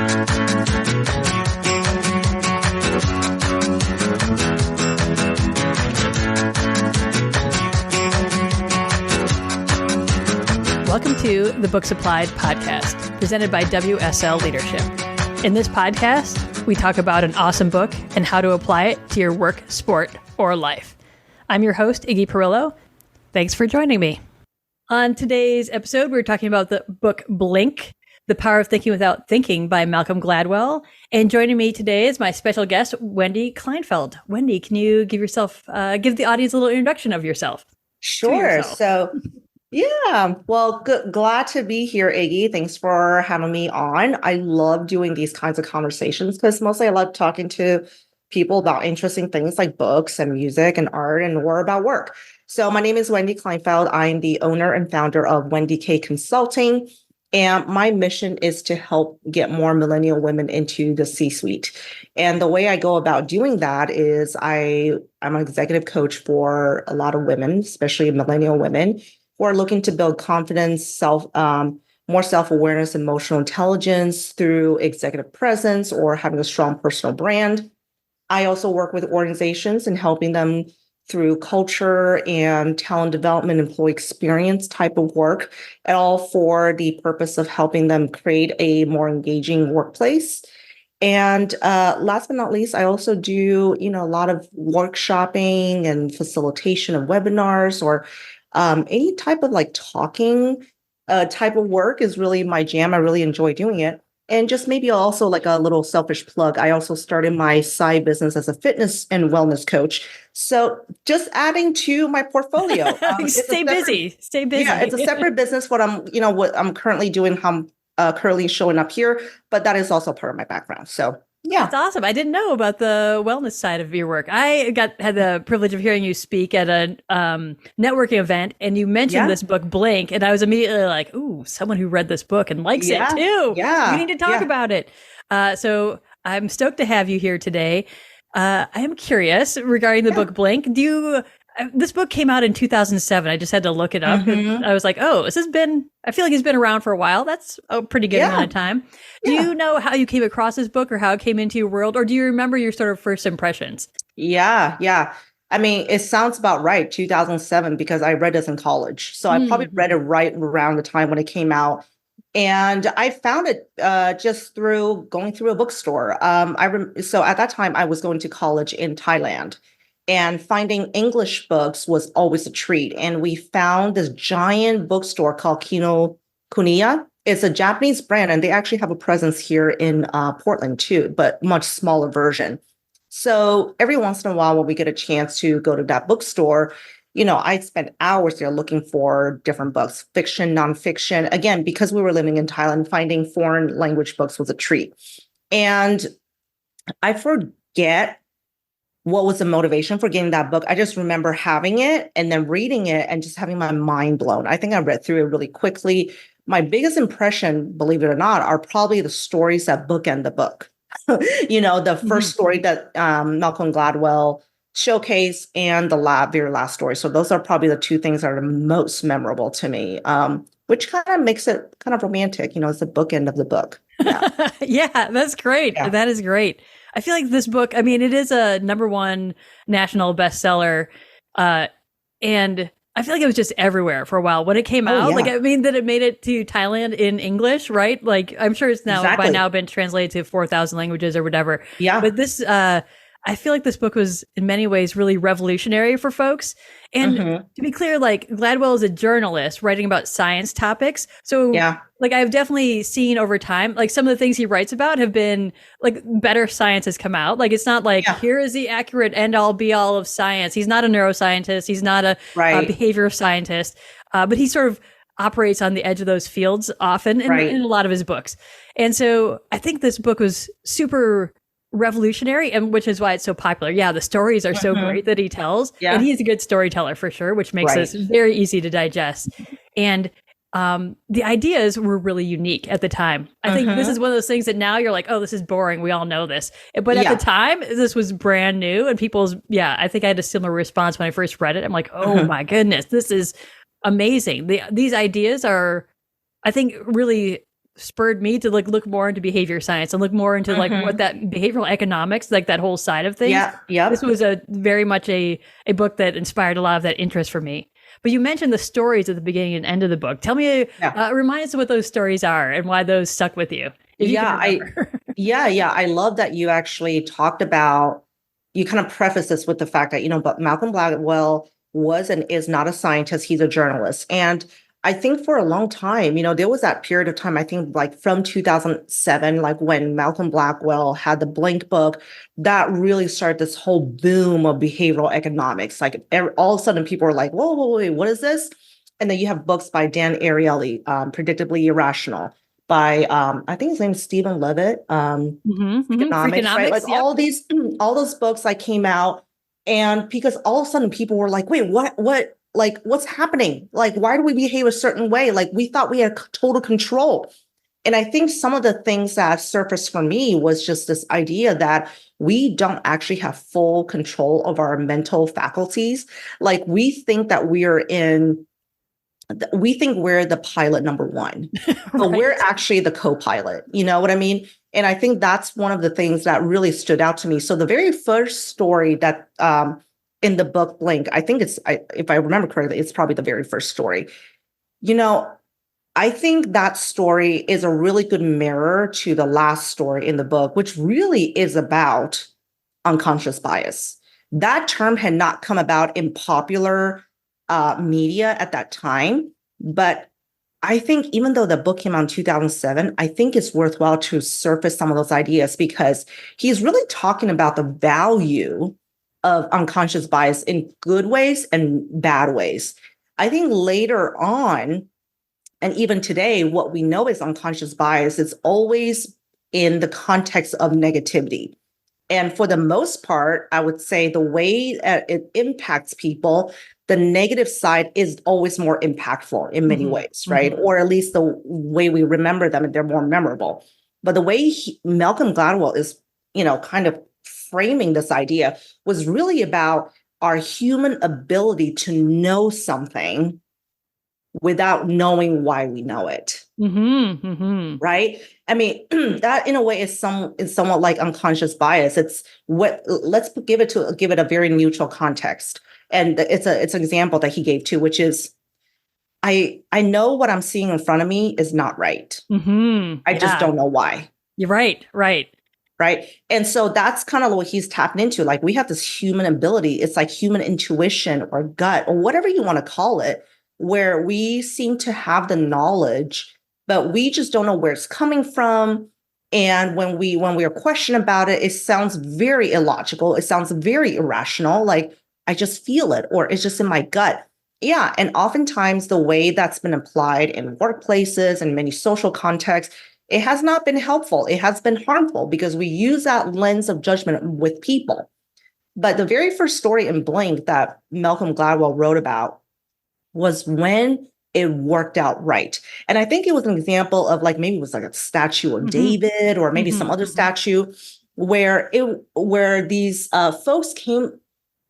Welcome to the Books Applied podcast, presented by WSL Leadership. In this podcast, we talk about an awesome book and how to apply it to your work, sport, or life. I'm your host, Iggy Perillo. Thanks for joining me. On today's episode, we're talking about the book Blink, The Power of Thinking Without Thinking by Malcolm Gladwell. And joining me today is my special guest, Wendy Kleinfeldt. Wendy, can you give the audience a little introduction of yourself? Sure. Glad to be here, Iggy. Thanks for having me on. I love doing these kinds of conversations because mostly I love talking to people about interesting things like books and music and art and more about work. So my name is Wendy Kleinfeldt. I'm the owner and founder of Wendy K Consulting. And my mission is to help get more millennial women into the C-suite. And the way I go about doing that is I'm an executive coach for a lot of women, especially millennial women, who are looking to build confidence, more self-awareness, emotional intelligence through executive presence or having a strong personal brand. I also work with organizations and helping them through culture and talent development, employee experience type of work, and all for the purpose of helping them create a more engaging workplace. And last but not least, I also do, a lot of workshopping and facilitation of webinars or any type of talking type of work is really my jam. I really enjoy doing it. And just maybe also like a little selfish plug, I also started my side business as a fitness and wellness coach. So just adding to my portfolio. Stay busy. Yeah, it's a separate business. What I'm currently doing, how I'm currently showing up here, but that is also part of my background. So yeah. That's awesome. I didn't know about the wellness side of your work. I had the privilege of hearing you speak at a networking event, and you mentioned this book, Blink, and I was immediately like, ooh, someone who read this book and likes it too. Yeah. We need to talk about it. So I'm stoked to have you here today. I am curious regarding the book Blink. This book came out in 2007. I just had to look it up. Mm-hmm. I was like, I feel like it's been around for a while. That's a pretty good amount of time. Do you know how you came across this book or how it came into your world? Or do you remember your sort of first impressions? Yeah. I mean, it sounds about right, 2007, because I read this in college. So I probably read it right around the time when it came out. And I found it just through going through a bookstore. So at that time, I was going to college in Thailand. And finding English books was always a treat. And we found this giant bookstore called Kinokuniya. It's a Japanese brand, and they actually have a presence here in Portland too, but much smaller version. So every once in a while, when we get a chance to go to that bookstore, I spent hours there looking for different books, fiction, nonfiction. Again, because we were living in Thailand, finding foreign language books was a treat. And I forget what was the motivation for getting that book. I just remember having it and then reading it and just having my mind blown. I think I read through it really quickly. My biggest impression, believe it or not, are probably the stories that bookend the book. The first story that Malcolm Gladwell showcased and the very last story. So those are probably the two things that are most memorable to me, which kind of makes it kind of romantic. It's the bookend of the book. Yeah, yeah, that's great. Yeah. That is great. I feel like this book, I mean, it is a #1 national bestseller. And I feel like it was just everywhere for a while when it came out. Yeah. That it made it to Thailand in English, right? I'm sure it's by now been translated to 4,000 languages or whatever. Yeah. But this, I feel like this book was in many ways really revolutionary for folks. And to be clear, Gladwell is a journalist writing about science topics. So I've definitely seen over time, some of the things he writes about have been better science has come out. It's not here is the accurate end all be all of science. He's not a neuroscientist. He's not a behavior scientist, but he sort of operates on the edge of those fields often in a lot of his books. And so I think this book was super revolutionary, and which is why it's so popular. Yeah, the stories are so great that he tells, and he's a good storyteller for sure, which makes this very easy to digest. And the ideas were really unique at the time. I think this is one of those things that now you're like, oh, this is boring. We all know this. But at the time, this was brand new, and I think I had a similar response when I first read it. I'm like, oh my goodness, this is amazing. These ideas are, I think, really spurred me to like look more into behavior science and look more into like what that behavioral economics, like that whole side of things. Yeah. This was a very much a book that inspired a lot of that interest for me. But you mentioned the stories at the beginning and end of the book. Tell me, remind us of what those stories are and why those stuck with you. If you can remember. I love that you actually talked about, you kind of preface this with the fact that, but Malcolm Gladwell was and is not a scientist, he's a journalist. And I think for a long time, there was that period of time, I think like from 2007, like when Malcolm Gladwell had the Blink book, that really started this whole boom of behavioral economics. Like all of a sudden people were like, whoa, wait, what is this? And then you have books by Dan Ariely, Predictably Irrational, by I think his name is Stephen Levitt, Freakonomics, right? Like all those books like came out, and because all of a sudden people were like, wait, what, like what's happening? Like, why do we behave a certain way? Like we thought we had total control. And I think some of the things that surfaced for me was just this idea that we don't actually have full control of our mental faculties. Like we think that we're the pilot number one, but we're actually the co-pilot. You know what I mean? And I think that's one of the things that really stood out to me. So the very first story that in the book Blink, I think if I remember correctly, it's probably the very first story. I think that story is a really good mirror to the last story in the book, which really is about unconscious bias. That term had not come about in popular media at that time. But I think even though the book came out in 2007, I think it's worthwhile to surface some of those ideas because he's really talking about the value of unconscious bias in good ways and bad ways. I think later on, and even today, what we know is unconscious bias is always in the context of negativity. And for the most part, I would say the way it impacts people, the negative side is always more impactful in many ways, right? Or at least the way we remember them, and they're more memorable. But the way Malcolm Gladwell is, kind of framing this idea was really about our human ability to know something without knowing why we know it. Right? I mean, that in a way is somewhat like unconscious bias. It's let's give it a very neutral context. And it's an example that he gave too, which is I know what I'm seeing in front of me is not right. I just don't know why. You're right. Right. And so that's kind of what he's tapping into. Like we have this human ability. It's like human intuition or gut or whatever you want to call it, where we seem to have the knowledge, but we just don't know where it's coming from. And when we are questioned about it, it sounds very illogical. It sounds very irrational. Like I just feel it, or it's just in my gut. Yeah. And oftentimes the way that's been applied in workplaces and many social contexts, it has not been helpful. It has been harmful because we use that lens of judgment with people. But the very first story in Blink that Malcolm Gladwell wrote about was when it worked out right. And I think it was an example of like, maybe it was like a statue of David or maybe some other statue where these folks came,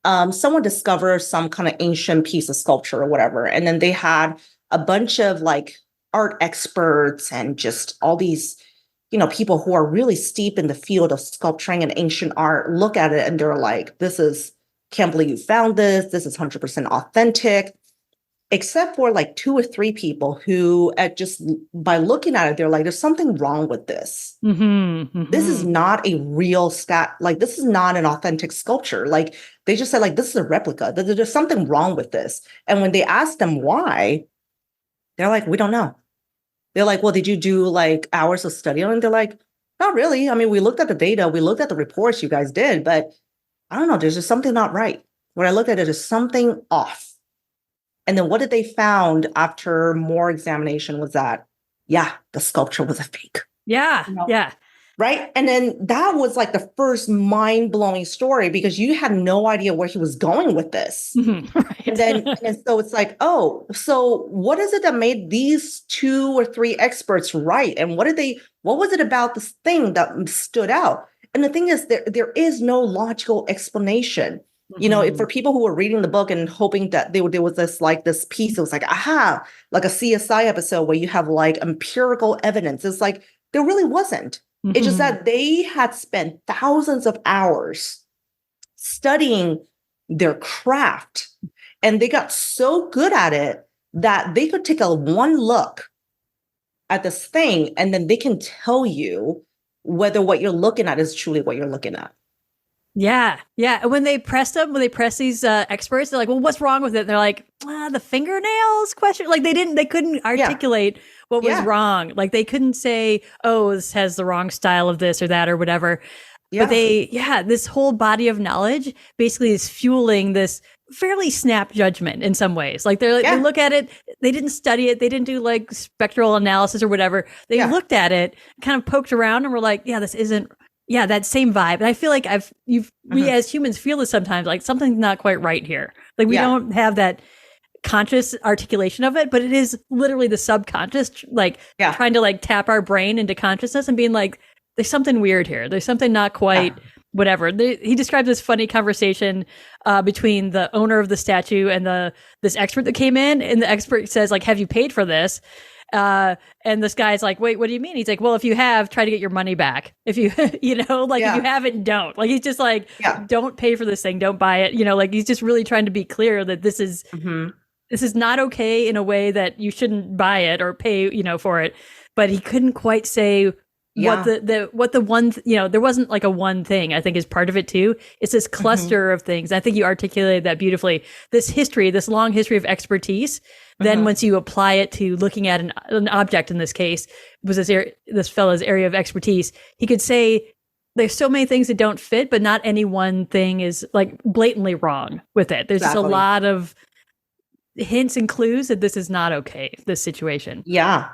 someone discovered some kind of ancient piece of sculpture or whatever. And then they had a bunch of like art experts and just all these, people who are really steep in the field of sculpturing and ancient art look at it and they're like, can't believe you found this. This is 100% authentic. Except for like 2 or 3 people who just by looking at it, they're like, there's something wrong with this. This is not a real like, this is not an authentic sculpture. Like they just said like, this is a replica. There's something wrong with this. And when they asked them why, they're like, we don't know. They're like, well, did you do like hours of study on it? And they're like, not really. I mean, we looked at the data, we looked at the reports you guys did, but I don't know, there's just something not right. When I looked at it, there's something off. And then what did they found after more examination was that, the sculpture was a fake. Yeah. Right. And then that was like the first mind-blowing story because you had no idea where he was going with this. Right. and so it's like, oh, so what is it that made these 2 or 3 experts right? And what was it about this thing that stood out? And the thing is, there is no logical explanation. For people who were reading the book and hoping that there was this piece, it was like, aha, like a CSI episode where you have like empirical evidence. It's like, there really wasn't. It's just that they had spent thousands of hours studying their craft, and they got so good at it that they could take one look at this thing and then they can tell you whether what you're looking at is truly what you're looking at. Yeah. Yeah. When they press these experts, they're like, well, what's wrong with it? And they're like, the fingernails question. Like they couldn't articulate what was wrong. Like they couldn't say, oh, this has the wrong style of this or that or whatever. Yeah. But this whole body of knowledge basically is fueling this fairly snap judgment in some ways. Like they look at it, they didn't study it, they didn't do like spectral analysis or whatever. They looked at it, kind of poked around, and were like, this isn't. Yeah, that same vibe. And I feel like we as humans feel this sometimes, like something's not quite right here. Like we don't have that conscious articulation of it, but it is literally the subconscious, like trying to like tap our brain into consciousness and being like, there's something weird here. There's something not quite whatever. He described this funny conversation between the owner of the statue and this expert that came in, and the expert says like, have you paid for this? And this guy's like, wait, what do you mean? He's like, well, if you have, try to get your money back. If you, if you haven't, don't. Like, he's just like, don't pay for this thing. Don't buy it. Like he's just really trying to be clear that this is not okay in a way that you shouldn't buy it or pay, for it. But he couldn't quite say what the one, there wasn't like a one thing, I think, is part of it too. It's this cluster of things. I think you articulated that beautifully. This long history of expertise. Then once you apply it to looking at an object, in this case, was this fellow's area of expertise, he could say there's so many things that don't fit, but not any one thing is like blatantly wrong with it. There's just a lot of hints and clues that this is not okay, this situation. Yeah.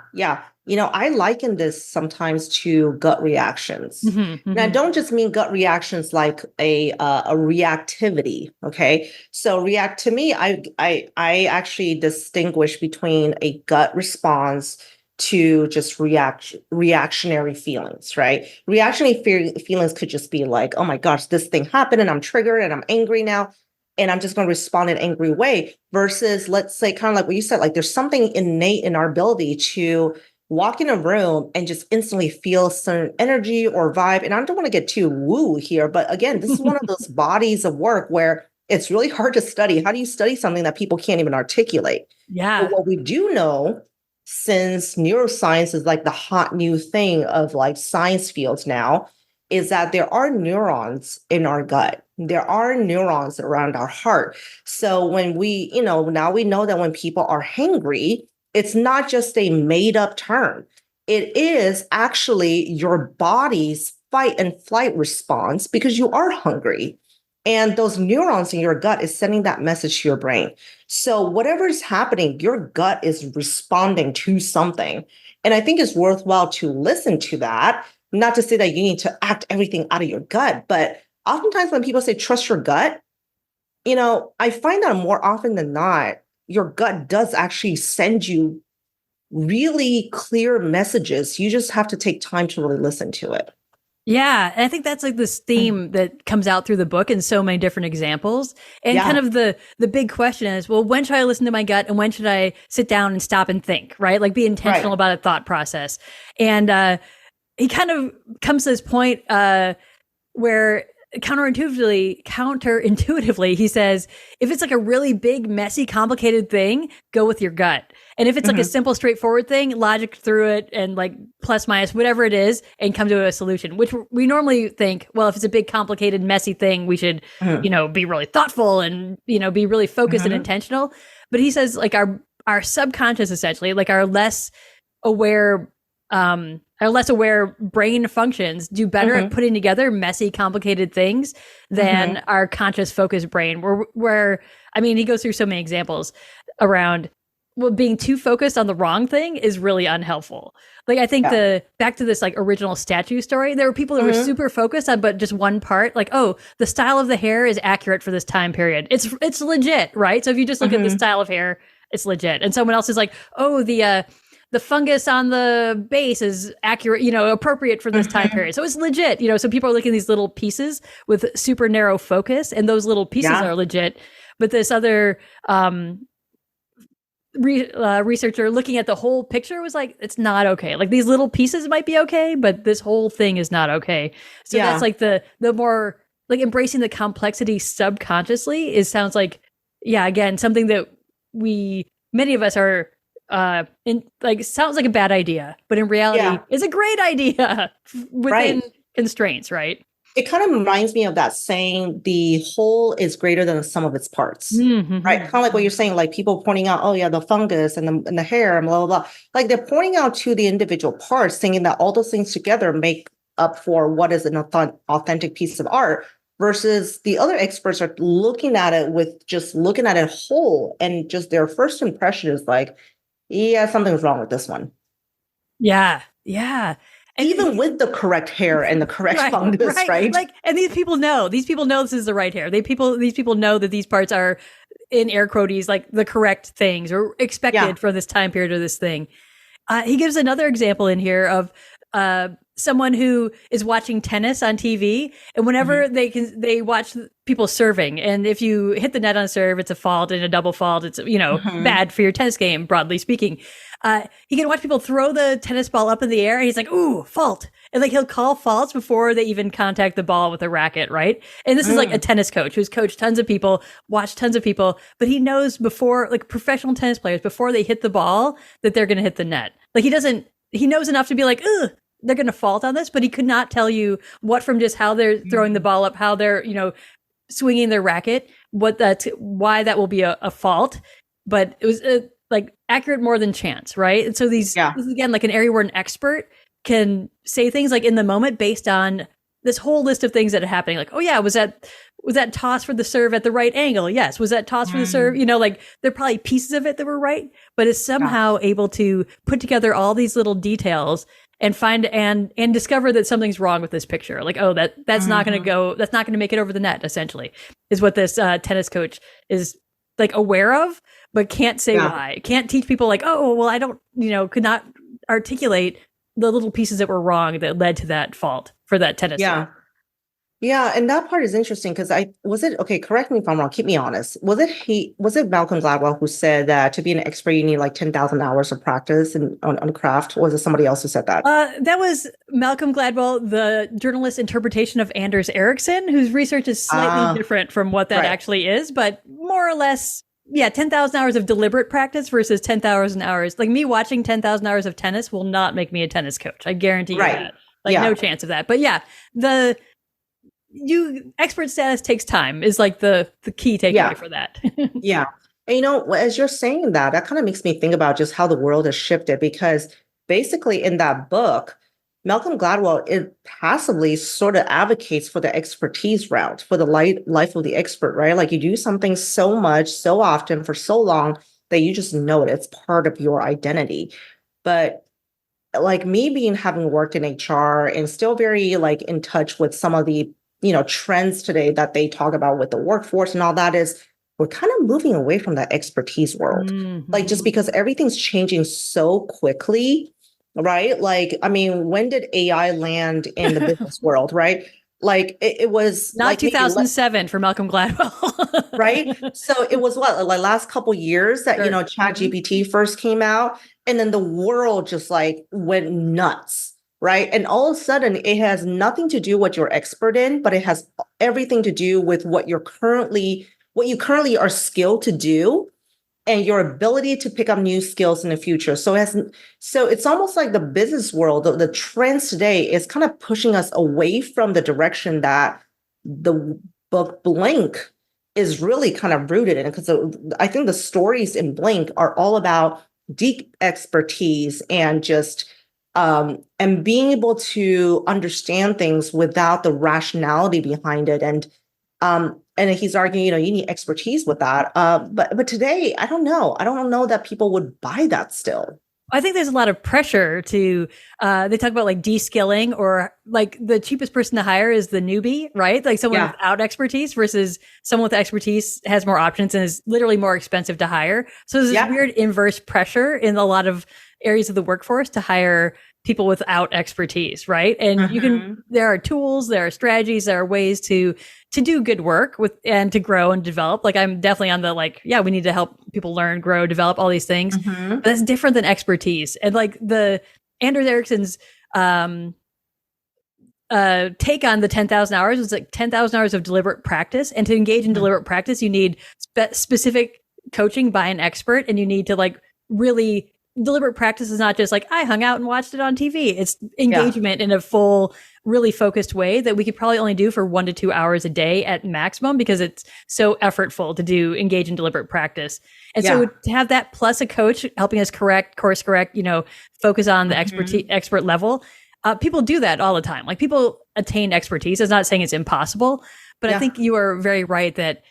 I liken this sometimes to gut reactions. And I don't just mean gut reactions like a reactivity. Okay. So to me, I actually distinguish between a gut response to just reactionary feelings, right? Reactionary feelings could just be like, oh my gosh, this thing happened and I'm triggered and I'm angry now, and I'm just going to respond in an angry way, versus, let's say, kind of like what you said, like there's something innate in our ability to walk in a room and just instantly feel certain energy or vibe. And I don't want to get too woo here, but again, this is one of those bodies of work where it's really hard to study. How do you study something that people can't even articulate? Yeah. But what we do know, since neuroscience is like the hot new thing of like science fields now, is that there are neurons in our gut. There are neurons around our heart. So when we, now we know that when people are hangry, it's not just a made up term. It is actually your body's fight and flight response because you are hungry. And those neurons in your gut is sending that message to your brain. So whatever is happening, your gut is responding to something. And I think it's worthwhile to listen to that. Not to say that you need to act everything out of your gut, but oftentimes when people say trust your gut, I find that more often than not, your gut does actually send you really clear messages. You just have to take time to really listen to it. Yeah. And I think that's like this theme that comes out through the book in so many different examples. And kind of the big question is, well, when should I listen to my gut and when should I sit down and stop and think, right? Like be intentional about a thought process. And he kind of comes to this point where counterintuitively, he says, if it's like a really big, messy, complicated thing, go with your gut. And if it's like a simple, straightforward thing, logic through it and like plus minus, whatever it is, and come to a solution, which we normally think, well, if it's a big, complicated, messy thing, we should, be really thoughtful and, be really focused and intentional. But he says like our subconscious, essentially, like our less aware brain functions do better at putting together messy, complicated things than our conscious, focused brain. Where he goes through so many examples around, well, being too focused on the wrong thing is really unhelpful. Like I think back to this like original statue story, there were people that were super focused on but just one part, like, oh, the style of the hair is accurate for this time period. It's legit, right? So if you just look at the style of hair, it's legit. And someone else is like, oh, the the fungus on the base is accurate, appropriate for this time period. So it's legit, so people are looking at these little pieces with super narrow focus, and those little pieces are legit. But this other researcher looking at the whole picture was like, it's not okay. Like these little pieces might be okay, but this whole thing is not okay. So that's like the more like embracing the complexity subconsciously sounds like, again, something that many of us are sounds like a bad idea, but in reality is a great idea within constraints, right? It kind of reminds me of that saying, the whole is greater than the sum of its parts, right? Kind of like what you're saying, like people pointing out, the fungus and the hair and blah, blah, blah. Like they're pointing out to the individual parts, thinking that all those things together make up for what is an authentic piece of art, versus the other experts are looking at it whole, and just their first impression is like, something's wrong with this one. Yeah. And even with the correct hair and the correct fungus, right? Like, and these people know this is the right hair. These people know that these parts are, in air quotes, like the correct things or expected for this time period of this thing. He gives another example in here of someone who is watching tennis on TV, and whenever they watch people serving, and if you hit the net on a serve, it's a fault, and a double fault, it's bad for your tennis game, broadly speaking. He can watch people throw the tennis ball up in the air, and he's like, ooh, fault. And like he'll call faults before they even contact the ball with a racket, right? And this is like a tennis coach who's coached tons of people, watched tons of people, but he knows before, like professional tennis players, before they hit the ball, that they're going to hit the net. Like he knows enough to be like, ugh, they're going to fault on this, but he could not tell you what, from just how they're throwing the ball up, how they're, swinging their racket, why that will be a fault. But it was like accurate more than chance, right? And so this is again like an area where an expert can say things like in the moment based on this whole list of things that are happening. Like, was that toss for the serve at the right angle? Yes. Was that toss for the serve? Like there are probably pieces of it that were right, but is somehow able to put together all these little details and find and discover that something's wrong with this picture. Like, that's not going to go, that's not going to make it over the net, essentially, is what this tennis coach is like aware of, but can't say why. Can't teach people like, I don't, could not articulate the little pieces that were wrong that led to that fault for that tennis. Yeah. And that part is interesting because correct me if I'm wrong, keep me honest. Was it Malcolm Gladwell who said that to be an expert, you need like 10,000 hours of practice on craft? Or was it somebody else who said that? That was Malcolm Gladwell, the journalist interpretation of Anders Ericsson, whose research is slightly different from what that actually is, but more or less, 10,000 hours of deliberate practice versus 10,000 hours. Like me watching 10,000 hours of tennis will not make me a tennis coach. I guarantee you that. Like no chance of that. But expert status takes time is like the key takeaway for that. And as you're saying that kind of makes me think about just how the world has shifted, because basically in that book, Malcolm Gladwell, it passively sort of advocates for the expertise route, for the life of the expert, right? Like you do something so much, so often, for so long that you just know it. It's part of your identity. But like me having worked in HR and still very like in touch with some of the, trends today that they talk about with the workforce and all that, is we're kind of moving away from that expertise world. Like just because everything's changing so quickly. Right? Like, I mean, when did AI land in the business world, right? Like it was not like 2007 for Malcolm Gladwell. Right? So it was like last couple years that, ChatGPT first came out, and then the world just like went nuts, right? And all of a sudden it has nothing to do what you're expert in, but it has everything to do with what you currently are skilled to do, and your ability to pick up new skills in the future. So it's almost like the business world, the trends today is kind of pushing us away from the direction that the book Blink is really kind of rooted in. Because I think the stories in Blink are all about deep expertise and just and being able to understand things without the rationality behind it. And he's arguing, you need expertise with that. But today, I don't know. I don't know that people would buy that still. I think there's a lot of pressure to, they talk about like de-skilling, or like the cheapest person to hire is the newbie, right? Like someone without expertise versus someone with expertise has more options and is literally more expensive to hire. So there's this weird inverse pressure in a lot of areas of the workforce to hire people without expertise, right? And there are tools, there are strategies, there are ways to do good work with and to grow and develop. Like I'm definitely on the we need to help people learn, grow, develop all these things. But that's different than expertise. And like the Anders Ericsson's take on the 10,000 hours was like 10,000 hours of deliberate practice. And to engage in deliberate practice, you need specific coaching by an expert, and you need to like really deliberate practice is not just like I hung out and watched it on TV. It's engagement in a full, really focused way that we could probably only do for 1 to 2 hours a day at maximum, because it's so effortful to engage in deliberate practice. And so to have that plus a coach helping us course correct, focus on the expert level. People do that all the time. Like people attain expertise. It's not saying it's impossible, but I think you are very right that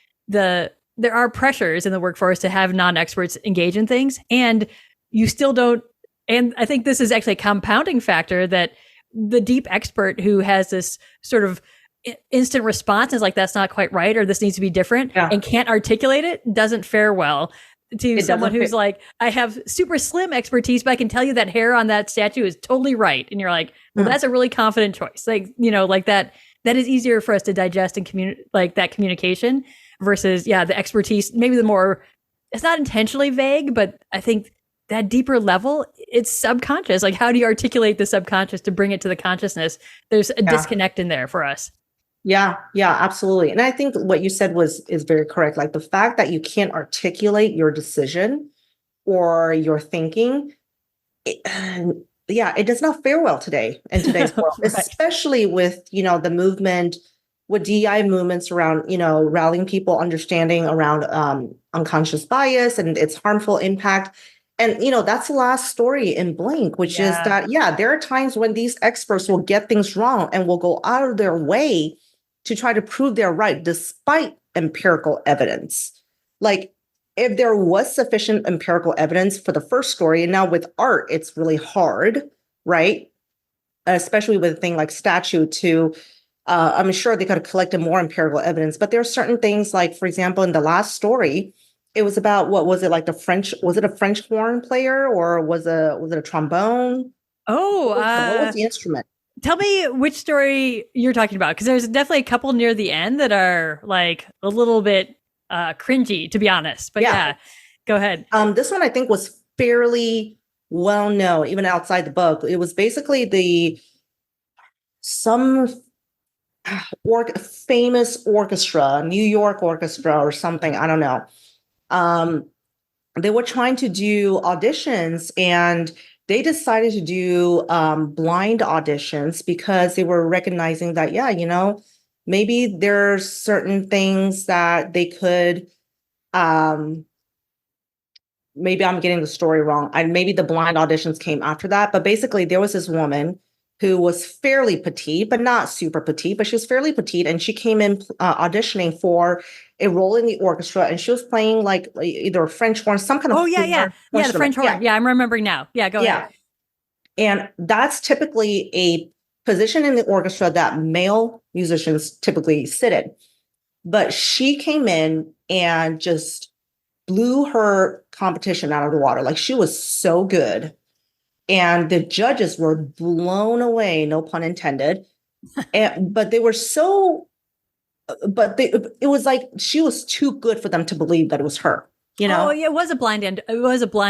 there are pressures in the workforce to have non-experts engage in things, and you still don't. And I think this is actually a compounding factor that the deep expert who has this sort of instant response is like, that's not quite right, or this needs to be different, and can't articulate it, doesn't fare well to someone who's like, I have super slim expertise, but I can tell you that hair on that statue is totally right. And you're like, well, that's a really confident choice. Like, like that is easier for us to digest and like that communication versus, the expertise, maybe it's not intentionally vague, but I think that deeper level, it's subconscious. Like, how do you articulate the subconscious to bring it to the consciousness? There's a disconnect in there for us. Yeah, absolutely. And I think what you said is very correct. Like the fact that you can't articulate your decision or your thinking, it does not fare well today in today's world, especially with, the movement, with DEI movements around, rallying people, understanding around unconscious bias and its harmful impact. And, that's the last story in Blink, which is that, there are times when these experts will get things wrong and will go out of their way to try to prove they're right, despite empirical evidence. Like if there was sufficient empirical evidence for the first story, and now with art, it's really hard, right? Especially with a thing like statue to, I'm sure they could have collected more empirical evidence, but there are certain things like, for example, in the last story, it was about, what was it, like was it a French horn player, or was it a trombone? What was the instrument? Tell me which story you're talking about, because there's definitely a couple near the end that are like a little bit cringy, to be honest. But go ahead. This one I think was fairly well known, even outside the book. It was basically some famous orchestra, New York orchestra or something. I don't know. They were trying to do auditions, and they decided to do blind auditions because they were recognizing that, maybe there's certain things that they could, maybe I'm getting the story wrong. Maybe the blind auditions came after that. But basically, there was this woman who was fairly petite, but not super petite, but she was fairly petite. And she came in auditioning for a role in the orchestra, and she was playing like either a French horn, some kind of horn. The French horn. Yeah, I'm remembering now. Yeah, go ahead. And that's typically a position in the orchestra that male musicians typically sit in. But she came in and just blew her competition out of the water. Like, she was so good. And the judges were blown away, no pun intended. But they were so, it was like she was too good for them to believe that it was her. Oh, yeah, it was a blind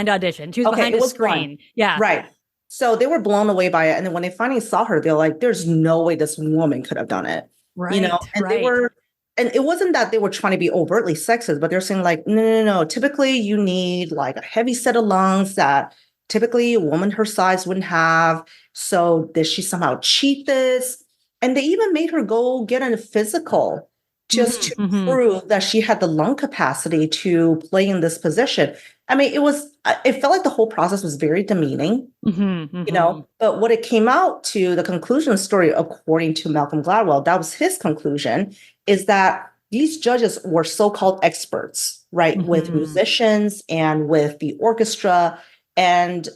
audition. She was behind a screen. Blind. Yeah. Right. So they were blown away by it. And then when they finally saw her, they're like, there's no way this woman could have done it. Right. And they were, and it wasn't that they were trying to be overtly sexist, but they're saying like, no. Typically you need like a heavy set of lungs that typically a woman her size wouldn't have. So did she somehow cheat this? And they even made her go get in a physical just to prove that she had the lung capacity to play in this position. I mean, it felt like the whole process was very demeaning, but what it came out to, the conclusion of the story, according to Malcolm Gladwell, that was his conclusion, is that these judges were so-called experts, right, with musicians and with the orchestra. And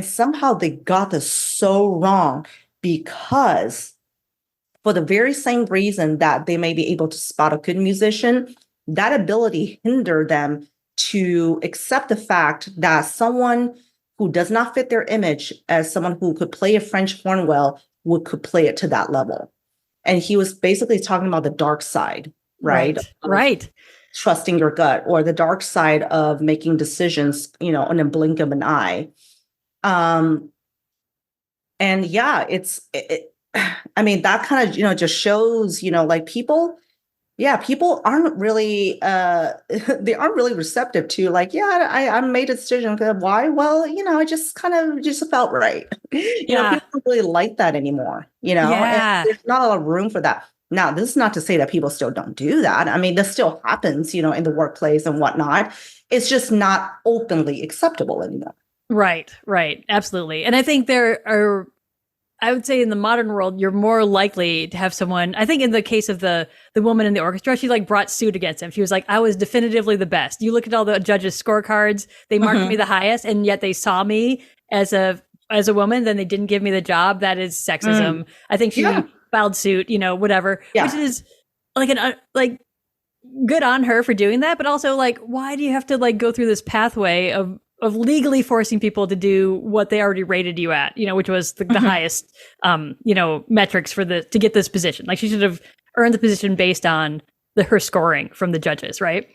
somehow they got this so wrong, because for the very same reason that they may be able to spot a good musician, that ability hindered them to accept the fact that someone who does not fit their image as someone who could play a French horn well could play it to that level. And he was basically talking about the dark side, right? Right. Trusting your gut, or the dark side of making decisions, in a blink of an eye. And yeah, I mean, that kind of, just shows, like people aren't really, they aren't really receptive to like, I made a decision. Why? Well, I just kind of just felt right. People don't really like that anymore, and there's not a lot of room for that. Now, this is not to say that people still don't do that. I mean, this still happens, in the workplace and whatnot. It's just not openly acceptable anymore. Right. Absolutely. And I think I would say in the modern world, you're more likely to have someone, I think in the case of the woman in the orchestra, she like brought suit against him. She was like, I was definitively the best. You look at all the judges' scorecards, they marked me the highest, and yet they saw me as a woman, then they didn't give me the job. That is sexism. I think she filed suit, whatever, which is like good on her for doing that. But also like, why do you have to like go through this pathway of legally forcing people to do what they already rated you at, which was the highest, metrics to get this position. Like she should have earned the position based on her scoring from the judges. Right.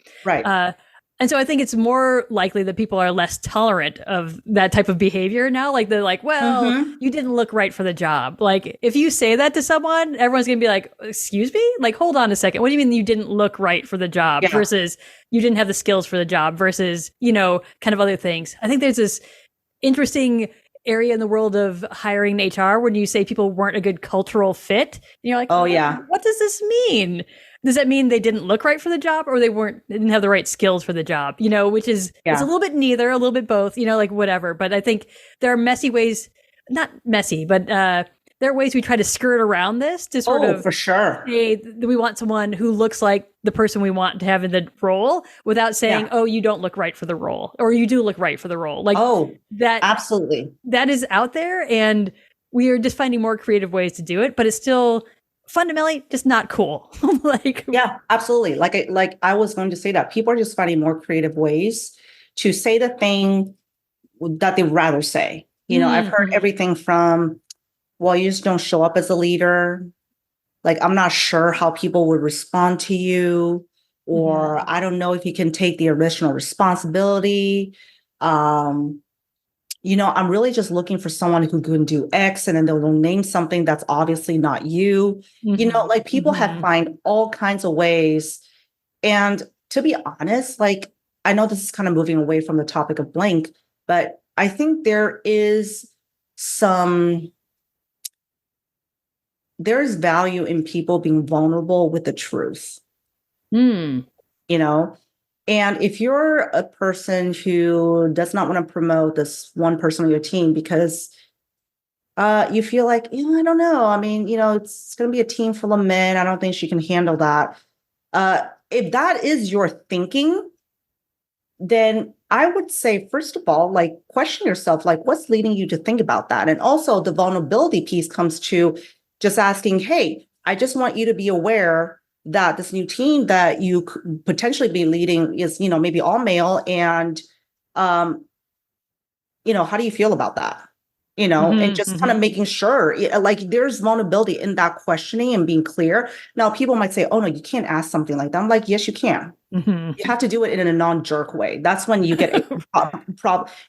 And so I think it's more likely that people are less tolerant of that type of behavior now. Like they're like, well, you didn't look right for the job. Like if you say that to someone, everyone's going to be like, excuse me? Like, hold on a second. What do you mean you didn't look right for the job versus you didn't have the skills for the job versus, kind of other things. I think there's this interesting area in the world of hiring HR when you say people weren't a good cultural fit. And you're like, what does this mean? Does that mean they didn't look right for the job or they didn't have the right skills for the job? Which is, it's a little bit neither, a little bit both, like whatever. But I think there are messy ways, not messy, but there are ways we try to skirt around this to sort of for sure say we want someone who looks like the person we want to have in the role without saying, oh, you don't look right for the role or you do look right for the role. Like that. Absolutely. That is out there. And we are just finding more creative ways to do it, but it's still fundamentally just not cool. Absolutely. Like I was going to say that people are just finding more creative ways to say the thing that they'd rather say. I've heard everything from, well, you just don't show up as a leader. Like, I'm not sure how people would respond to you, or I don't know if you can take the original responsibility. I'm really just looking for someone who can do X, and then they'll name something that's obviously not you. Like people have find all kinds of ways. And to be honest, like, I know this is kind of moving away from the topic of blank, but I think there's value in people being vulnerable with the truth. And if you're a person who does not want to promote this one person on your team because you feel like, I don't know. I mean, it's going to be a team full of men. I don't think she can handle that. If that is your thinking, then I would say, first of all, like, question yourself, like, what's leading you to think about that? And also the vulnerability piece comes to just asking, hey, I just want you to be aware that this new team that you could potentially be leading is, maybe all male. And, how do you feel about that? And just kind of making sure, like, there's vulnerability in that questioning and being clear. Now, people might say, oh, no, you can't ask something like that. I'm like, yes, you can. You have to do it in a non-jerk way. That's when you get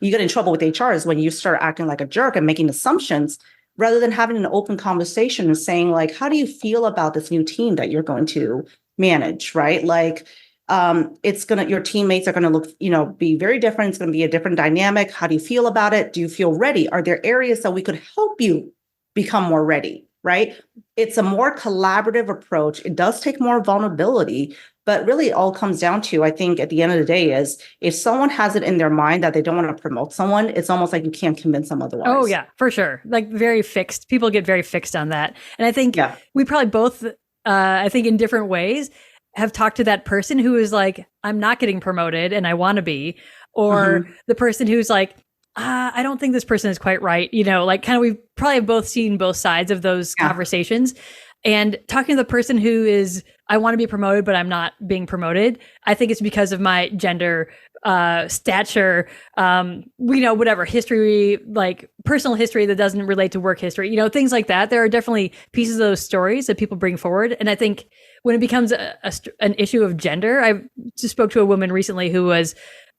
you get in trouble with HR, is when you start acting like a jerk and making assumptions rather than having an open conversation and saying, like, how do you feel about this new team that you're going to manage, right? Like, your teammates are going to look, be very different. It's going to be a different dynamic. How do you feel about it? Do you feel ready? Are there areas that we could help you become more ready, right? It's a more collaborative approach. It does take more vulnerability, but really it all comes down to, I think at the end of the day, is if someone has it in their mind that they don't want to promote someone, it's almost like you can't convince them otherwise. Oh yeah, for sure. Like very fixed. People get very fixed on that. And I think we probably both, I think in different ways, have talked to that person who is like, I'm not getting promoted and I want to be, or the person who's like, I don't think this person is quite right. Like kind of, we've probably both seen both sides of those conversations, and talking to the person who is I want to be promoted, but I'm not being promoted. I think it's because of my gender, stature, whatever history, like personal history that doesn't relate to work history, things like that. There are definitely pieces of those stories that people bring forward. And I think when it becomes an issue of gender, I just spoke to a woman recently who was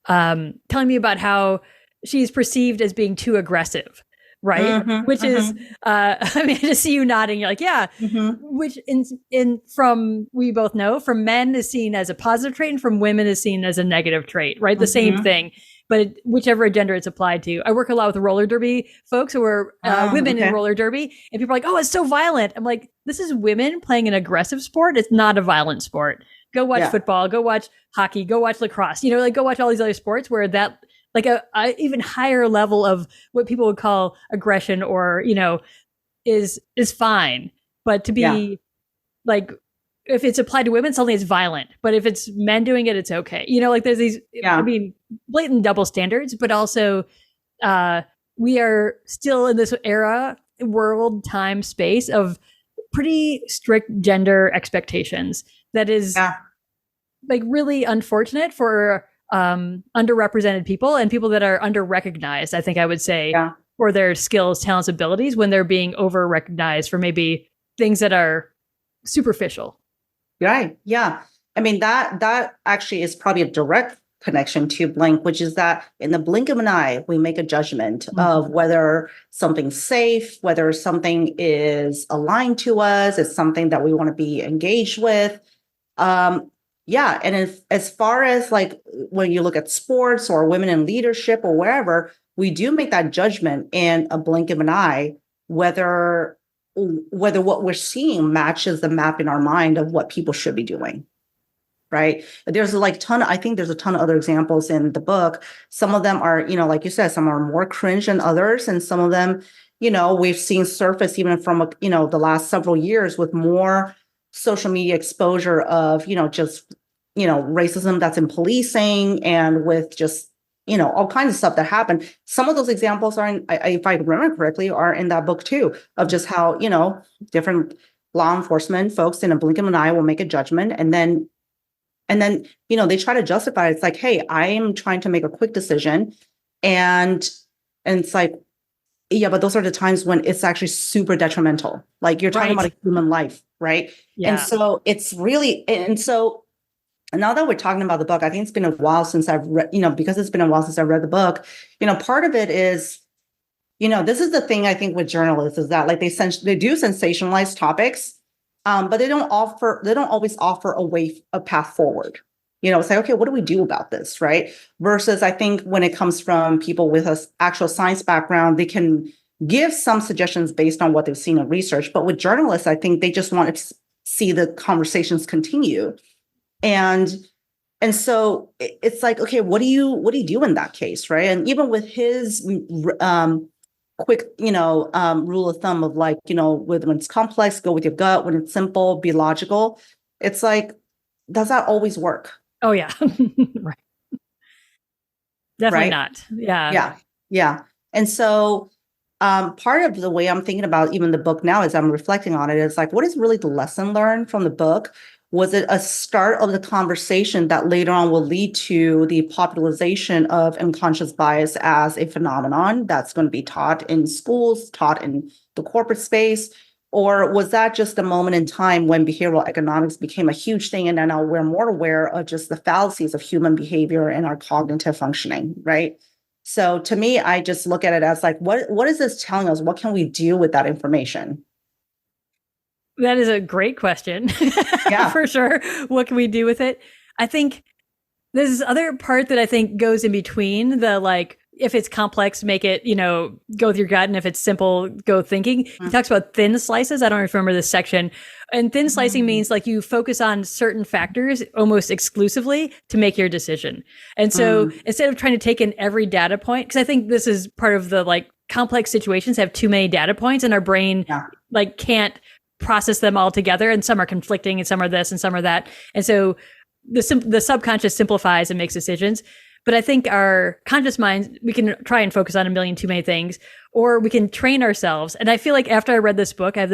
telling me about how she's perceived as being too aggressive. Right. Which is, I just see you nodding. You're like, yeah, which from we both know from men is seen as a positive trait and from women is seen as a negative trait. Right. The same thing, but whichever gender it's applied to. I work a lot with roller derby folks who are women in roller derby, and people are like, oh, it's so violent. I'm like, this is women playing an aggressive sport. It's not a violent sport. Go watch football, go watch hockey, go watch lacrosse, go watch all these other sports where that, like a even higher level of what people would call aggression or, is fine. But to be like, if it's applied to women, suddenly it's violent. But if it's men doing it, it's okay. There's these, blatant double standards, but also we are still in this era, world, time, space of pretty strict gender expectations. That is like really unfortunate for underrepresented people and people that are under-recognized, I think I would say, for their skills, talents, abilities when they're being over-recognized for maybe things that are superficial. Right. Yeah. I mean, that actually is probably a direct connection to blink, which is that in the blink of an eye, we make a judgment of whether something's safe, whether something is aligned to us, it's something that we want to be engaged with. And as far as like when you look at sports or women in leadership or wherever, we do make that judgment in a blink of an eye, whether what we're seeing matches the map in our mind of what people should be doing. Right. There's I think there's a ton of other examples in the book. Some of them are, like you said, some are more cringe than others. And some of them, we've seen surface even from, the last several years with more social media exposure of, just, racism that's in policing and with just, all kinds of stuff that happened. Some of those examples are, if I remember correctly, are in that book too, of just how, different law enforcement folks in a blink of an eye will make a judgment. And then, they try to justify it. It's like, hey, I am trying to make a quick decision. And it's like, yeah, but those are the times when it's actually super detrimental. Like you're talking about a human life, right? Yeah. And so it's really, and so now that we're talking about the book, I think it's been a while since I've read, because it's been a while since I read the book, part of it is, this is the thing I think with journalists is that like they do sensationalize topics, but they don't always offer a path forward. Say, okay, what do we do about this, right? Versus I think when it comes from people with an actual science background, they can give some suggestions based on what they've seen in research. But with journalists, I think they just want to see the conversations continue. And so it's like, okay, what do you do in that case, right? And even with his quick, rule of thumb of like, when it's complex, go with your gut. When it's simple, be logical. It's like, does that always work? Oh yeah, right. Definitely not. Yeah. And so part of the way I'm thinking about even the book now as I'm reflecting on it is like, what is really the lesson learned from the book? Was it a start of the conversation that later on will lead to the popularization of unconscious bias as a phenomenon that's going to be taught in schools, taught in the corporate space? Or was that just a moment in time when behavioral economics became a huge thing and now we're more aware of just the fallacies of human behavior and our cognitive functioning, right? So to me, I just look at it as like, what is this telling us? What can we do with that information? That is a great question. Yeah, for sure. What can we do with it? I think there's this other part that I think goes in between the like, if it's complex, make it, go with your gut. And if it's simple, go thinking. He talks about thin slices. I don't remember this section. And thin slicing means like you focus on certain factors almost exclusively to make your decision. And so instead of trying to take in every data point, because I think this is part of the like complex situations have too many data points and our brain like can't process them all together. And some are conflicting and some are this and some are that. And so the subconscious simplifies and makes decisions. But I think our conscious minds, we can try and focus on a million too many things, or we can train ourselves. And I feel like after I read this book, I had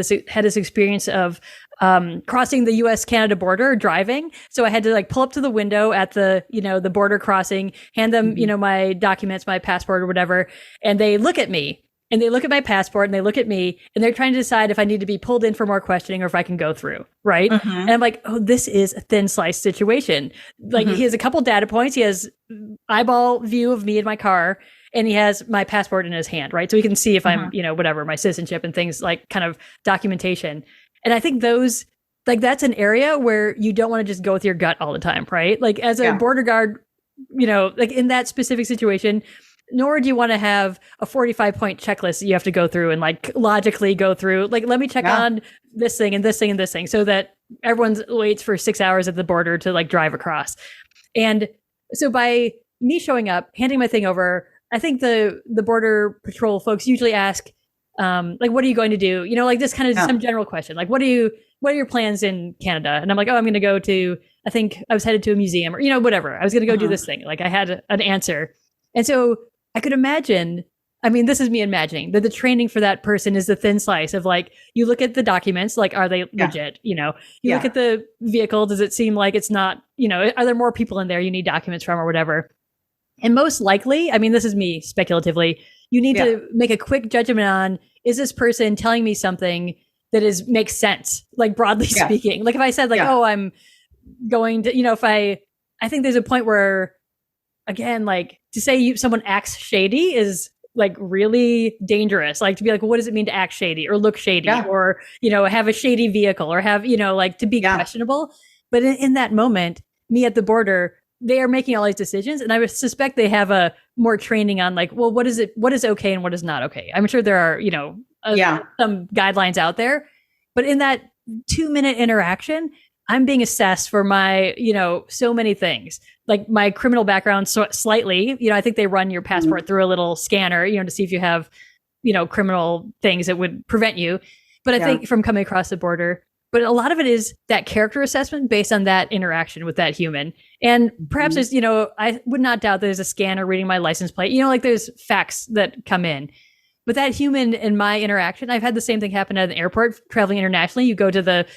this experience of crossing the US Canada border driving. So I had to like pull up to the window at the, the border crossing, hand them, my documents, my passport or whatever. And they look at me and they look at my passport and they look at me and they're trying to decide if I need to be pulled in for more questioning or if I can go through. Right. And I'm like, oh, this is a thin slice situation. Like he has a couple data points. He has eyeball view of me in my car. And he has my passport in his hand, right? So he can see if I'm, whatever, my citizenship and things like kind of documentation. And I think those, like, that's an area where you don't want to just go with your gut all the time, right? Like, as a border guard, like in that specific situation, nor do you want to have a 45-point checklist that you have to go through and like logically go through. Like, let me check on this thing and this thing and this thing so that everyone waits for 6 hours at the border to like drive across. And so by me showing up, handing my thing over, I think the border patrol folks usually ask, like, what are you going to do? Like this kind of some general question, like, what are your plans in Canada? And I'm like, oh, I'm going to go to, I think I was headed to a museum or, whatever. I was going to go do this thing. Like I had an answer. And so I could imagine, I mean, this is me imagining that the training for that person is the thin slice of like, you look at the documents, like, are they legit? You look at the vehicle. Does it seem like it's not, are there more people in there you need documents from or whatever? And most likely, I mean, this is me speculatively, you need to make a quick judgment on, is this person telling me something that makes sense, like broadly speaking? Like if I said like, oh, I'm going to, if I think there's a point where, again, like to say someone acts shady is like really dangerous. Like to be like, well, what does it mean to act shady or look shady or, have a shady vehicle or have, like to be questionable. But in that moment, me at the border, they are making all these decisions. And I would suspect they have a more training on like, well, what is okay and what is not okay? I'm sure there are, some guidelines out there, but in that 2-minute interaction, I'm being assessed for my, so many things, like my criminal background slightly, I think they run your passport through a little scanner, to see if you have, criminal things that would prevent you. But I think from coming across the border, but a lot of it is that character assessment based on that interaction with that human. And perhaps there's, I would not doubt there's a scanner reading my license plate, like there's facts that come in. But that human and my interaction, I've had the same thing happen at an airport traveling internationally. You go to the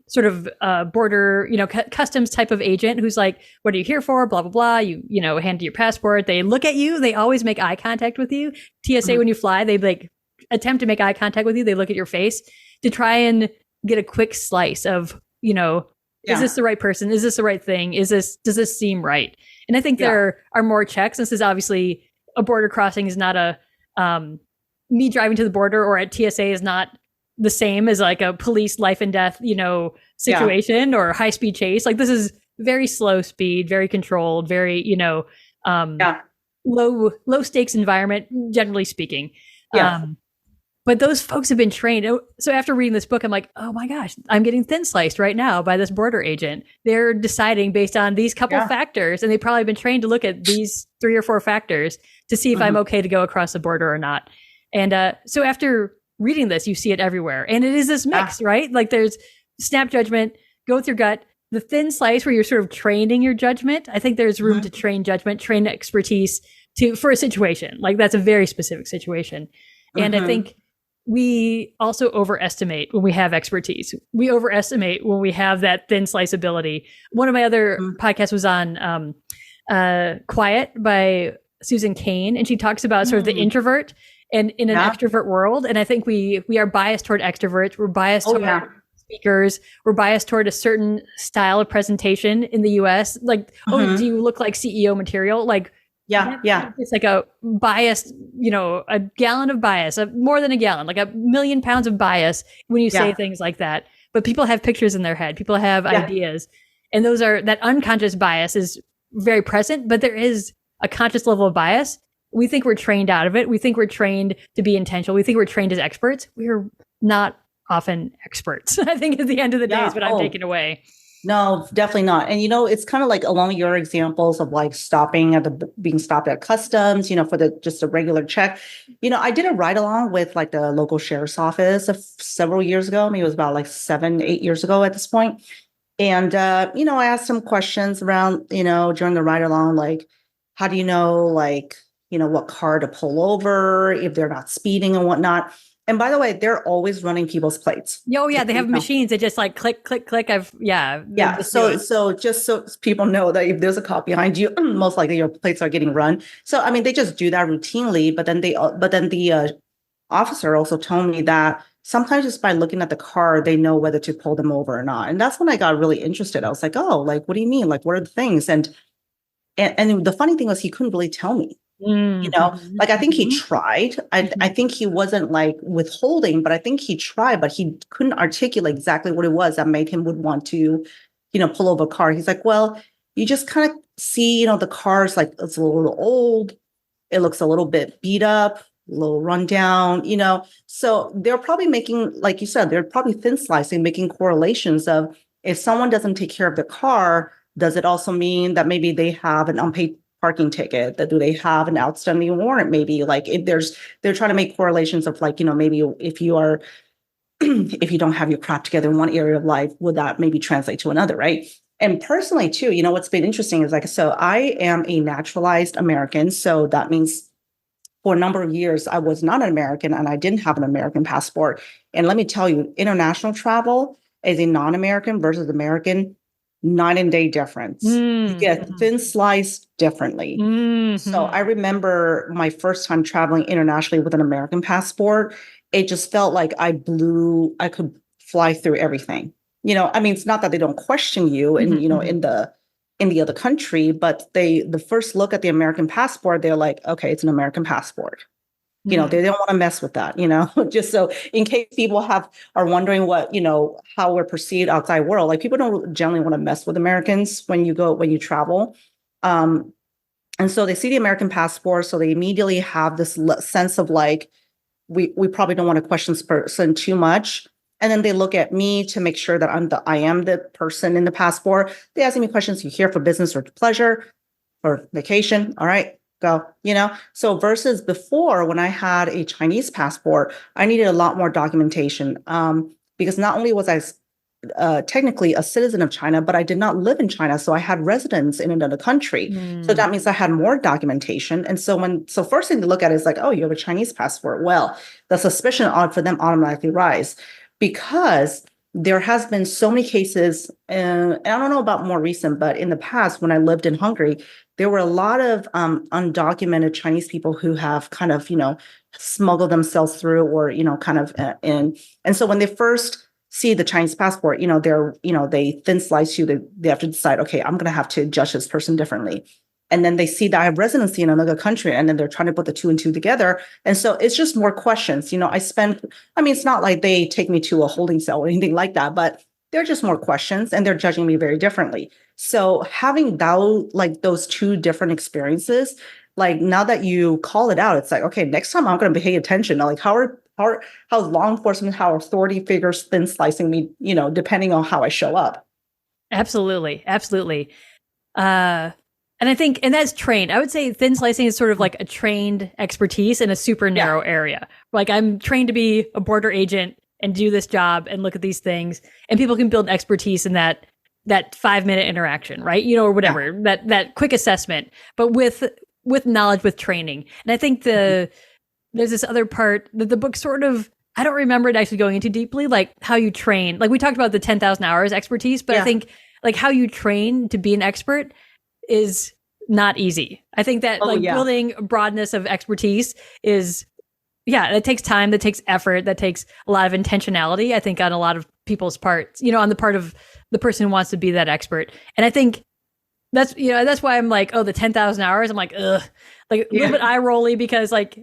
sort of border, customs type of agent who's like, what are you here for? Blah, blah, blah. You hand your passport. They look at you. They always make eye contact with you. TSA, when you fly, they like attempt to make eye contact with you. They look at your face to try and get a quick slice of, is this the right person? Is this the right thing? Does this seem right? And I think there are more checks. This is obviously a border crossing is not a, me driving to the border or at TSA is not the same as like a police life and death, situation or high speed chase. Like this is very slow speed, very controlled, very, low stakes environment, generally speaking. But those folks have been trained. So after reading this book, I'm like, oh my gosh, I'm getting thin sliced right now by this border agent. They're deciding based on these couple factors, and they've probably been trained to look at these 3 or 4 factors to see if I'm okay to go across the border or not. And so after reading this, you see it everywhere. And it is this mix, right? Like there's snap judgment, go with your gut, the thin slice where you're sort of training your judgment. I think there's room to train judgment, train expertise for a situation. Like that's a very specific situation. And I think we also overestimate when we have expertise. We overestimate when we have that thin slice ability. One of my other podcasts was on Quiet by Susan Cain, and she talks about sort of the introvert and in an extrovert world. And I think we are biased toward extroverts. We're biased toward speakers. We're biased toward a certain style of presentation in the US. Like, oh, do you look like CEO material? Like, it's like a biased, a gallon of bias, more than a gallon, like 1,000,000 pounds of bias when you say things like that. But people have pictures in their head. People have ideas. And that unconscious bias is very present, but there is a conscious level of bias. We think we're trained out of it. We think we're trained to be intentional. We think we're trained as experts. We're not often experts. I think at the end of the day is what I'm taking away. No, definitely not. And, it's kind of like along your examples of like being stopped at customs, for just a regular check. I did a ride along with like the local sheriff's office several years ago. I mean, it was about like 7-8 years ago at this point. And, I asked some questions around, during the ride along, like, how do you know, like, what car to pull over if they're not speeding and whatnot? And by the way, they're always running people's plates. Oh yeah, they have machines that just like click, click, click. So just so people know that if there's a cop behind you, most likely your plates are getting run. So I mean, they just do that routinely. But then the officer also told me that sometimes just by looking at the car, they know whether to pull them over or not. And that's when I got really interested. I was like, oh, like what do you mean? Like what are the things? And the funny thing was he couldn't really tell me. Like I think he tried. I think he wasn't like withholding, but I think he tried, but he couldn't articulate exactly what it was that made him would want to, pull over a car. He's like, well, you just kind of see, the car's like it's a little old. It looks a little bit beat up, a little run down, So they're probably making, like you said, they're probably thin slicing, making correlations of if someone doesn't take care of the car, does it also mean that maybe they have an unpaid parking ticket? That do they have an outstanding warrant? Maybe like if they're trying to make correlations of like, maybe if you are, if you don't have your crap together in one area of life, would that maybe translate to another, right? And personally too, what's been interesting is like, so I am a naturalized American. So that means for a number of years, I was not an American and I didn't have an American passport. And let me tell you, international travel as a non-American versus American, night and day difference. You get thin sliced differently. So I remember my first time traveling internationally with an American passport. It just felt like I could fly through everything. I mean, it's not that they don't question you and, in the other country, but the first look at the American passport, they're like, okay, it's an American passport. They don't want to mess with that, just so in case people are wondering what, how we're perceived outside world, like people don't generally want to mess with Americans when you travel. And so they see the American passport. So they immediately have this sense of like, we probably don't want to question this person too much. And then they look at me to make sure that I am the person in the passport. They ask me questions. You here for business or pleasure or vacation? All right. Go, So versus before when I had a Chinese passport, I needed a lot more documentation because not only was I technically a citizen of China, but I did not live in China. So I had residence in another country. So that means I had more documentation. And so first thing to look at is like, oh, you have a Chinese passport. Well, the suspicion for them automatically rise because there has been so many cases, and I don't know about more recent, but in the past, when I lived in Hungary, there were a lot of undocumented Chinese people who have kind of, smuggled themselves through or, kind of in. And so when they first see the Chinese passport, they thin slice you, they have to decide, okay, I'm going to have to judge this person differently. And then they see that I have residency in another country, and then they're trying to put the two and two together. And so it's just more questions. It's not like they take me to a holding cell or anything like that, but they're just more questions and they're judging me very differently. So having those two different experiences, like now that you call it out, it's like, okay, next time I'm going to pay attention. Like how's law enforcement, how authority figures thin slicing me, depending on how I show up. Absolutely. Absolutely. And I think, and that's trained. I would say thin slicing is sort of like a trained expertise in a super narrow area. Like I'm trained to be a border agent and do this job and look at these things, and people can build expertise in that 5-minute interaction, right? Or whatever, that quick assessment, but with knowledge, with training. And I think there's this other part that the book sort of, I don't remember it actually going into deeply, like how you train. Like we talked about the 10,000 hours expertise, but I think like how you train to be an expert is not easy. I think that building broadness of expertise is, that takes time, that takes effort, that takes a lot of intentionality, I think, on a lot of people's parts, on the part of the person who wants to be that expert. And I think that's why I'm like, oh, the 10,000 hours, I'm like, ugh, like a little bit eye rolly because like,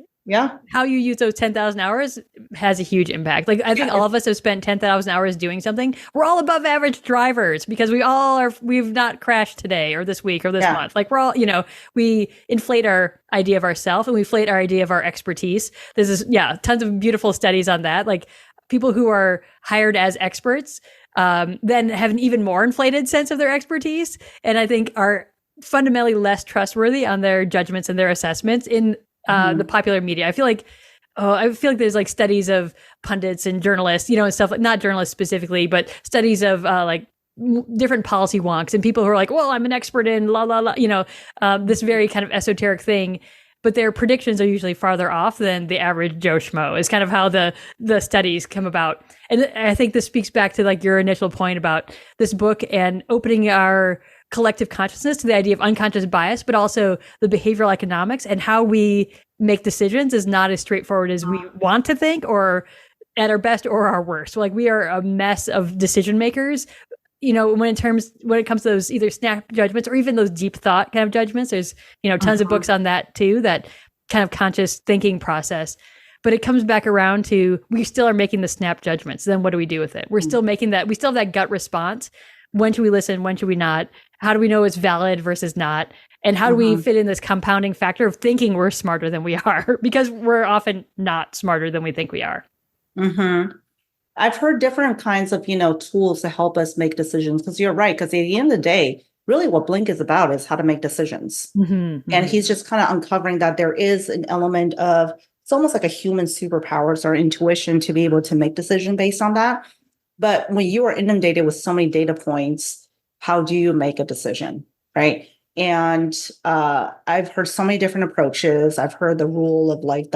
how you use those 10,000 hours has a huge impact. Like I think all of us have spent 10,000 hours doing something. We're all above average drivers because we've not crashed today or this week or this month. Like we're all, we inflate our idea of ourselves and we inflate our idea of our expertise. There's tons of beautiful studies on that. Like people who are hired as experts then have an even more inflated sense of their expertise. And I think are fundamentally less trustworthy on their judgments and their assessments in the popular media. I feel like there's like studies of pundits and journalists, and stuff like, not journalists specifically, but studies of different policy wonks and people who are like, well, I'm an expert in la la la, this very kind of esoteric thing. but their predictions are usually farther off than the average Joe Schmo, is kind of how the studies come about. And I think this speaks back to like your initial point about this book and opening our collective consciousness to the idea of unconscious bias, but also the behavioral economics and how we make decisions is not as straightforward as we want to think, or at our best or our worst. So like we are a mess of decision makers, you know, when it comes to those either snap judgments or even those deep thought kind of judgments. There's, you know, tons of books on that too, that kind of conscious thinking process. But it comes back around to, we still are making the snap judgments. Then what do we do with it? We're still making that, we still have that gut response. When should we listen? When should we not? How do we know it's valid versus not? And how do we fit in this compounding factor of thinking we're smarter than we are? Because we're often not smarter than we think we are. I've heard different kinds of, tools to help us make decisions. Because you're right. Because at the end of the day, really what Blink is about is how to make decisions. And he's just kind of uncovering that there is an element of, it's almost like a human superpowers or intuition to be able to make decisions based on that. But when you are inundated with so many data points, how do you make a decision, right? And I've heard so many different approaches. I've heard the rule of like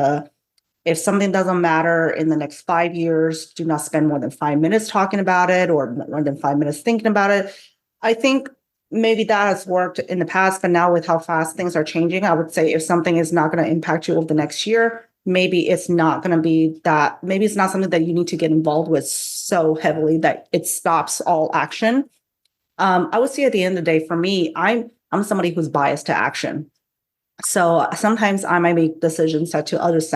if something doesn't matter in the next 5 years, do not spend more than 5 minutes talking about it or more than 5 minutes thinking about it. I think maybe that has worked in the past, but now with how fast things are changing, I would say if something is not going to impact you over the next year, maybe it's not going to be that, maybe it's not something that you need to get involved with so heavily that it stops all action. I would say at the end of the day, for me, I'm somebody who's biased to action. So sometimes I might make decisions that to others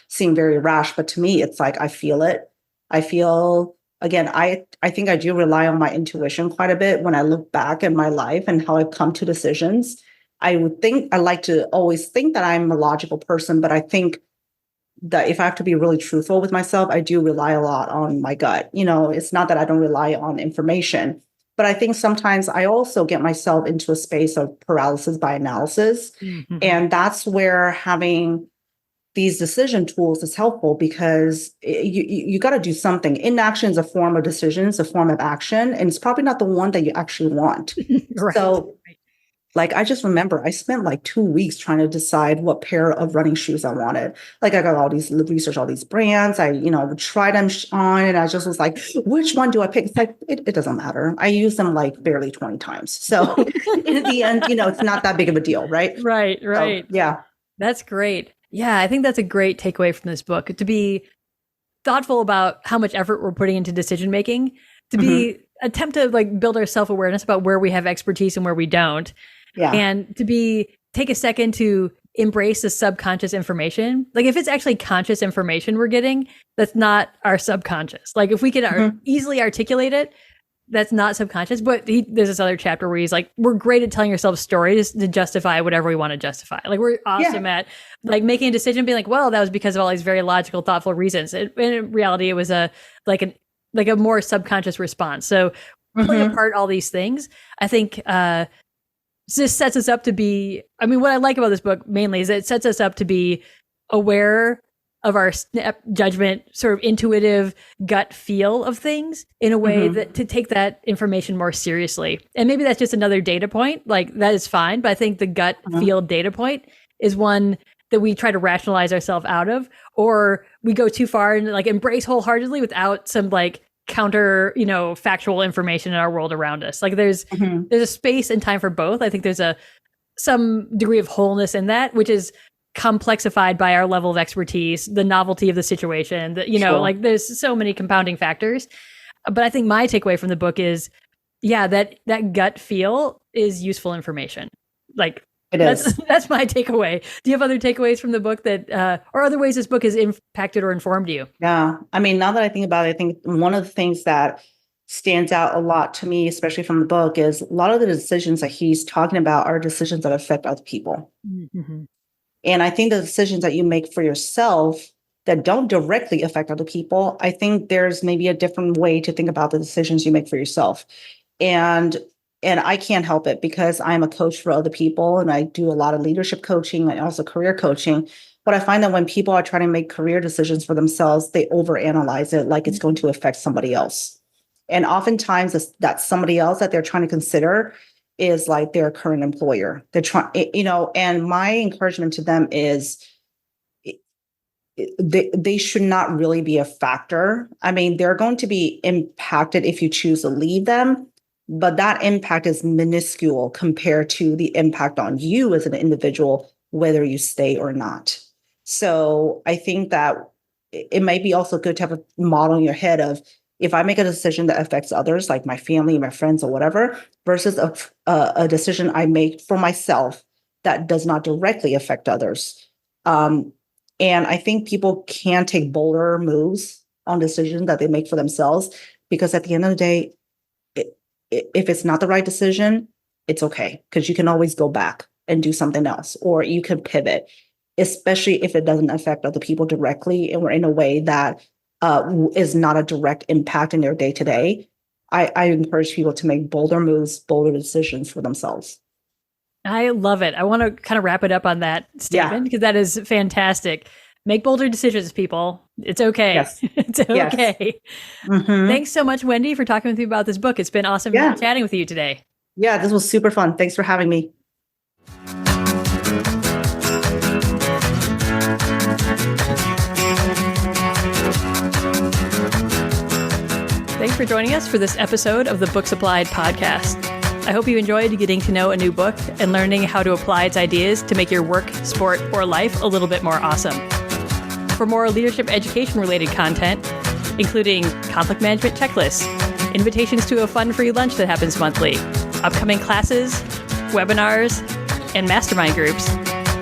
seem very rash, but to me, it's like I feel it. I feel, again, I think I do rely on my intuition quite a bit when I look back at my life and how I've come to decisions. I like to always think that I'm a logical person, but I think that if I have to be really truthful with myself, I do rely a lot on my gut. It's not that I don't rely on information, but I think sometimes I also get myself into a space of paralysis by analysis. And that's where having these decision tools is helpful, because you got to do something. Inaction is a form of decision, it's a form of action, and it's probably not the one that you actually want. Right. So like, I just remember I spent like 2 weeks trying to decide what pair of running shoes I wanted. Like I got all these brands. I, would try them on, and I just was like, which one do I pick? It's like, it doesn't matter. I use them like barely 20 times. So in the end, it's not that big of a deal. Right. Right. So, yeah. That's great. Yeah. I think that's a great takeaway from this book, to be thoughtful about how much effort we're putting into decision making, to be attempt to like build our self-awareness about where we have expertise and where we don't. Yeah. And to take a second to embrace the subconscious information. Like if it's actually conscious information we're getting, that's not our subconscious. Like if we can easily articulate it, that's not subconscious. But there's this other chapter where he's like, we're great at telling ourselves stories to justify whatever we want to justify. Like we're awesome at like making a decision, being like, well, that was because of all these very logical, thoughtful reasons. And in reality, it was a more subconscious response. So pulling apart all these things, I think, this sets us up to be, what I like about this book mainly is that it sets us up to be aware of our snap judgment, sort of intuitive gut feel of things in a way that to take that information more seriously. And maybe that's just another data point, like that is fine. But I think the gut feel data point is one that we try to rationalize ourselves out of, or we go too far and like embrace wholeheartedly without some like counter, factual information in our world around us. Like there's a space and time for both. I think there's some degree of wholeness in that, which is complexified by our level of expertise, the novelty of the situation, that, like there's so many compounding factors. But I think my takeaway from the book is, that gut feel is useful information. Like that's my takeaway. Do you have other takeaways from the book that, or other ways this book has impacted or informed you? Yeah. Now that I think about it, I think one of the things that stands out a lot to me, especially from the book, is a lot of the decisions that he's talking about are decisions that affect other people. And I think the decisions that you make for yourself that don't directly affect other people, I think there's maybe a different way to think about the decisions you make for yourself. And I can't help it because I'm a coach for other people, and I do a lot of leadership coaching and also career coaching. But I find that when people are trying to make career decisions for themselves, they overanalyze it like it's going to affect somebody else. And oftentimes that somebody else that they're trying to consider is like their current employer. They're trying, and my encouragement to them is they should not really be a factor. I mean, they're going to be impacted if you choose to leave them, but that impact is minuscule compared to the impact on you as an individual, whether you stay or not. So I think that it might be also good to have a model in your head of, if I make a decision that affects others, like my family, my friends, or whatever, versus a decision I make for myself that does not directly affect others. And I think people can take bolder moves on decisions that they make for themselves, because at the end of the day, if it's not the right decision, it's okay, because you can always go back and do something else, or you can pivot, especially if it doesn't affect other people directly and we're in a way that is not a direct impact in their day-to-day. I encourage people to make bolder moves, bolder decisions for themselves. I love it. I want to kind of wrap it up on that statement, because that is fantastic. Make bolder decisions, people. It's okay. Yes. It's okay. Yes. Mm-hmm. Thanks so much, Wendy, for talking with me about this book. It's been awesome chatting with you today. Yeah, this was super fun. Thanks for having me. Thanks for joining us for this episode of the Books Applied podcast. I hope you enjoyed getting to know a new book and learning how to apply its ideas to make your work, sport, or life a little bit more awesome. For more leadership education-related content, including conflict management checklists, invitations to a fun free lunch that happens monthly, upcoming classes, webinars, and mastermind groups,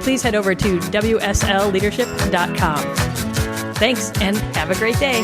please head over to wslleadership.com. Thanks, and have a great day.